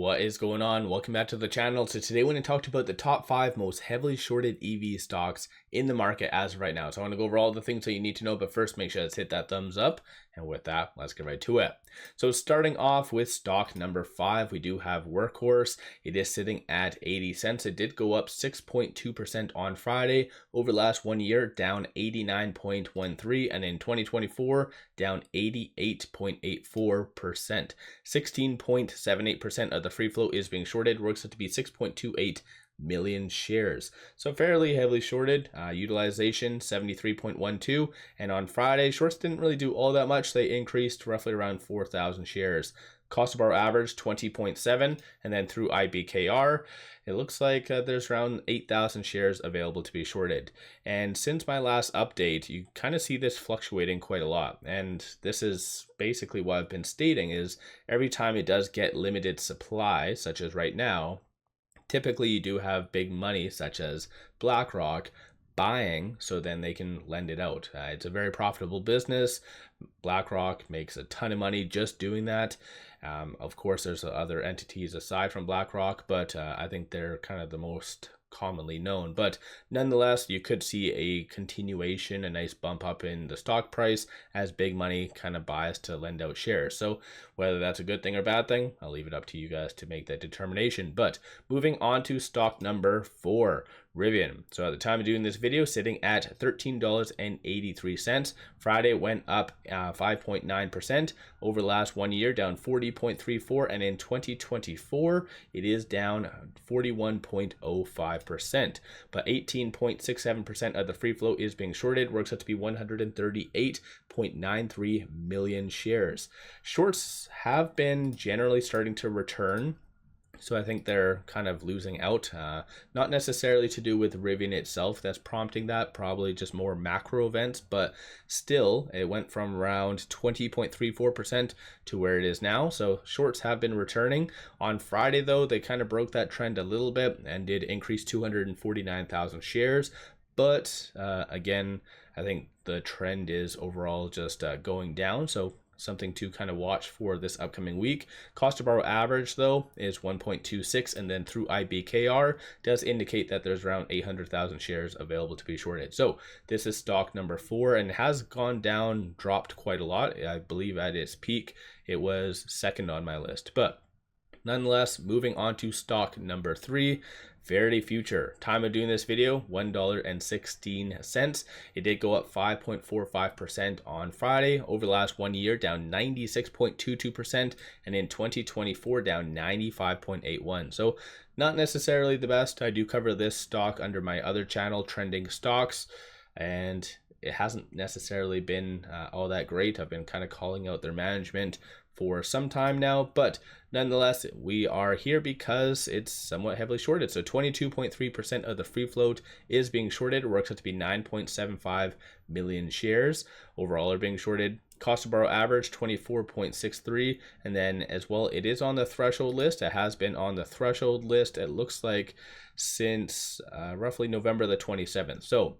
What is going on? Welcome back to the channel. So today we're going to talk about the top 5 most heavily shorted EV stocks in the market as of right now. So I want to go over all the things that you need to know, but first make sure to hit that thumbs up. And with that, let's get right to it. So starting off with stock number 5, we do have Workhorse. It is sitting at 80 cents. It did go up 6.2% on Friday. Over the last 1 year, down 89.13, and in 2024, down 88.84%. 16.78% of the free float is being shorted. Works out to be 6.28 million shares, so fairly heavily shorted. Utilization 73.12, and on Friday shorts didn't really do all that much. They increased roughly around 4,000 shares. Cost to borrow average 20.7, and then through IBKR it looks like there's around 8,000 shares available to be shorted. And since my last update, you kind of see this fluctuating quite a lot, and this is basically what I've been stating is every time it does get limited supply, such as right now, typically you do have big money such as BlackRock buying, so then they can lend it out. It's a very profitable business. BlackRock makes a ton of money just doing that. Of course, there's other entities aside from BlackRock, but I think they're kind of the most commonly known. But nonetheless, you could see a continuation, a nice bump up in the stock price as big money kind of buys to lend out shares. So whether that's a good thing or bad thing, I'll leave it up to you guys to make that determination. But moving on to stock number 4, Rivian. So at the time of doing this video, sitting at $13.83. Friday went up 5.9%. Over the last 1 year, down 40.34, and in 2024 it is down 41.05%. But 18.67% of the free float is being shorted. Works out to be 138.93 million shares. Shorts have been generally starting to return, so I think they're kind of losing out. Not necessarily to do with Rivian itself that's prompting that, probably just more macro events, but still it went from around 20.34% to where it is now. So shorts have been returning. On Friday though, they kind of broke that trend a little bit and did increase 249,000 shares. But again, I think the trend is overall just going down. So something to kind of watch for this upcoming week. Cost to borrow average though is 1.26, and then through IBKR does indicate that there's around 800,000 shares available to be shorted. So this is stock number 4 and has gone down, dropped quite a lot. I believe at its peak it was second on my list, but nonetheless, moving on to stock number 3, Verity Future. Time of doing this video, $1.16. It did go up 5.45% on Friday. Over the last 1 year, down 96.22%, and in 2024 down 95.81. So not necessarily the best. I do cover this stock under my other channel, Trending Stocks, and it hasn't necessarily been all that great. I've been kind of calling out their management for some time now, but nonetheless, we are here because it's somewhat heavily shorted. So 22.3% of the free float is being shorted. It works out to be 9.75 million shares overall are being shorted. Cost to borrow average 24.63, and then as well, it is on the threshold list. It has been on the threshold list, it looks like, since roughly November the 27th. So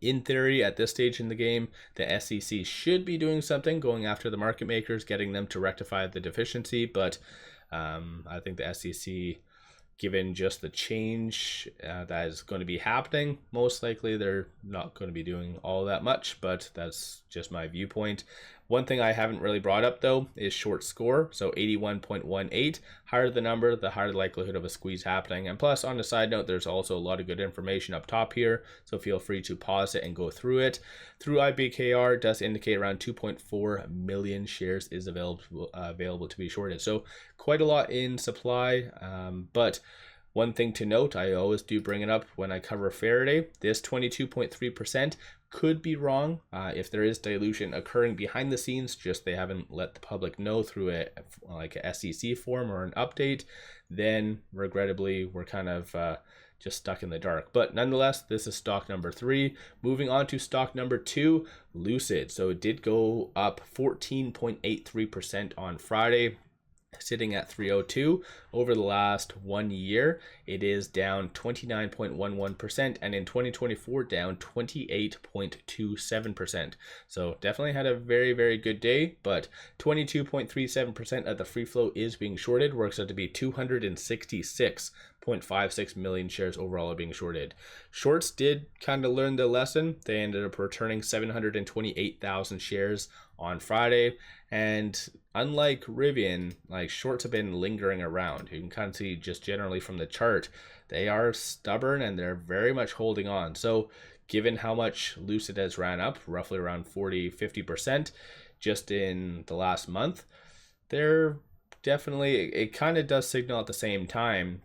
in theory, at this stage in the game, the SEC should be doing something, going after the market makers, getting them to rectify the deficiency. But I think the SEC, given just the change that is going to be happening, most likely they're not going to be doing all that much, but that's just my viewpoint. One thing I haven't really brought up though is short score. So 81.18, higher the number, the higher the likelihood of a squeeze happening. And plus, on the side note, there's also a lot of good information up top here, so feel free to pause it and go through it. Through IBKR, it does indicate around 2.4 million shares is available to be shorted. So quite a lot in supply, but one thing to note, I always do bring it up when I cover Faraday, this 22.3% could be wrong. If there is dilution occurring behind the scenes, just they haven't let the public know through like a SEC form or an update, then regrettably we're kind of just stuck in the dark. But nonetheless, this is stock number 3. Moving on to stock number 2, Lucid. So it did go up 14.83% on Friday. sitting at 302. Over the last 1 year, it is down 29.11%, and in 2024 down 28.27%. So definitely had a very, very good day, but 22.37% of the free float is being shorted, works out to be 266.56 million shares overall are being shorted. Shorts did kind of learn the lesson. They ended up returning 728,000 shares on Friday, and unlike Rivian, like shorts have been lingering around. You can kind of see just generally from the chart, they are stubborn and they're very much holding on. So given how much Lucid has ran up, roughly around 40-50% just in the last month, they're definitely, it kind of does signal at the same time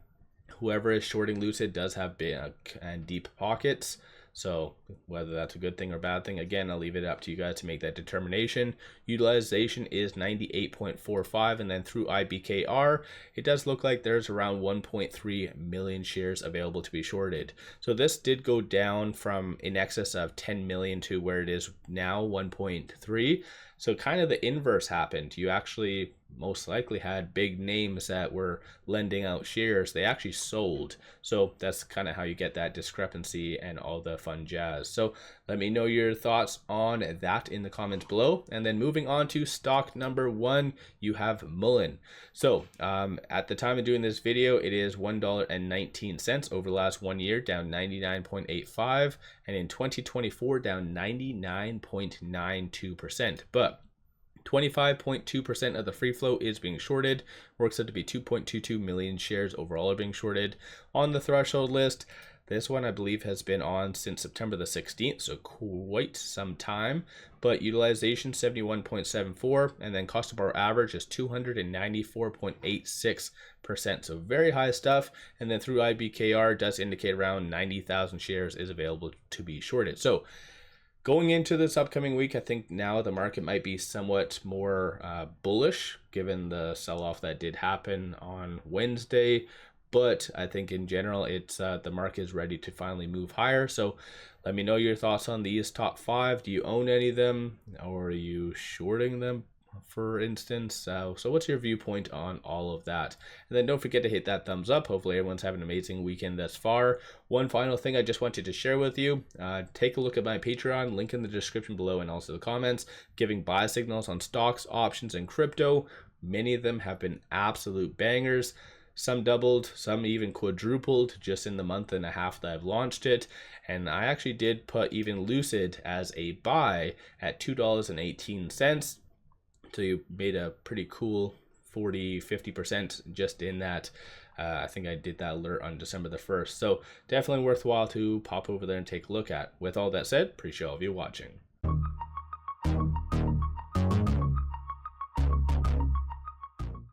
whoever is shorting Lucid does have big and deep pockets. So whether that's a good thing or bad thing, again, I'll leave it up to you guys to make that determination. Utilization is 98.45, and then through IBKR, it does look like there's around 1.3 million shares available to be shorted. So this did go down from in excess of 10 million to where it is now, 1.3. So kind of the inverse happened. You actually most likely had big names that were lending out shares. They actually sold. So that's kind of how you get that discrepancy and all the fun jazz. So let me know your thoughts on that in the comments below. And then moving on to stock number 1, you have Mullen. So at the time of doing this video, it is $1.19 over the last 1 year, down 99.85, and in 2024 down 99.92%. But 25.2% of the free float is being shorted, works out to be 2.22 million shares overall are being shorted. On the threshold list, this one I believe has been on since September the 16th, so quite some time. But utilization 71.74, and then cost of borrow average is 294.86%, so very high stuff. And then through IBKR does indicate around 90,000 shares is available to be shorted. So going into this upcoming week, I think now the market might be somewhat more bullish given the sell-off that did happen on Wednesday. But I think in general, it's the market is ready to finally move higher. So let me know your thoughts on these top 5. Do you own any of them, or are you shorting them, for instance? So what's your viewpoint on all of that? And then don't forget to hit that thumbs up. Hopefully everyone's having an amazing weekend thus far. One final thing I just wanted to share with you, take a look at my Patreon, link in the description below and also the comments, giving buy signals on stocks, options, and crypto. Many of them have been absolute bangers. Some doubled, some even quadrupled just in the month and a half that I've launched it. And I actually did put even Lucid as a buy at $2.18. So you made a pretty cool 40-50% just in that. I think I did that alert on December the 1st. So definitely worthwhile to pop over there and take a look at. With all that said, appreciate all of you watching.